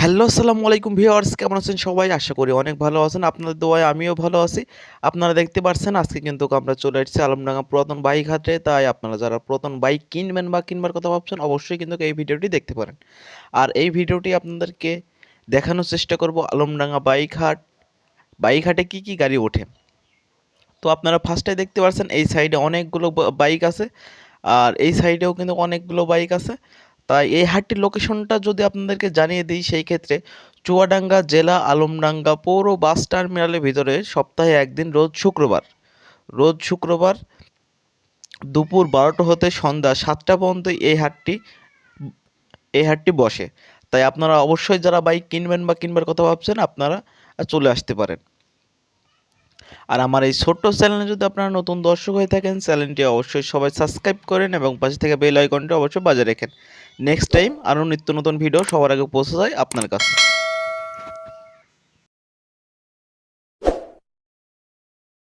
Hello, আসসালামু আলাইকুম viewers, কেমন আছেন সবাই? আশা করি অনেক ভালো আছেন। আপনাদের দোয়ায় আমিও ভালো আছি। আপনারা দেখতে পাচ্ছেন আজকে কিন্তু আমরা চলে এসেছি আলমডাঙ্গা পুরাতন বাইক হাটে। তাই আপনারা যারা পুরাতন বাইক কিনবেন বা কিনবার কথা ভাবছেন অবশ্যই কিন্তু এই ভিডিওটি দেখতে পারেন। আর এই ভিডিওটি আপনাদেরকে দেখানোর চেষ্টা করব আলমডাঙ্গা বাইক হাটে কী কী গাড়ি ওঠে। তো আপনারা ফার্স্টে দেখতে পাচ্ছেন এই সাইডে অনেকগুলো বাইক আছে, আর এই সাইডেও কিন্তু অনেকগুলো বাইক আছে। তাই এই হাটটির লোকেশনটা যদি আপনাদেরকে জানিয়ে দিই, সেই ক্ষেত্রে চুয়াডাঙ্গা জেলা আলমডাঙ্গা পৌর বাস টার্মিনালের ভিতরে সপ্তাহে একদিন রোজ শুক্রবার দুপুর 12টা হতে সন্ধ্যা 7টা পর্যন্ত এই হাটটি বসে। তাই আপনারা অবশ্যই যারা বাইক কিনবেন বা কিনবার কথা ভাবছেন আপনারা চলে আসতে পারেন। আর আমার এই ছোট্ট চ্যানেলে যদি আপনারা নতুন দর্শক হয়ে থাকেন, চ্যানেলটি অবশ্যই সবাই সাবস্ক্রাইব করেন এবং পাশে থেকে বেল আইকনটি অবশ্যই বাজিয়ে রাখেন। নেক্সট টাইম আরও নিত্য নতুন ভিডিও সবার আগে পৌঁছে যায় আপনার কাছে।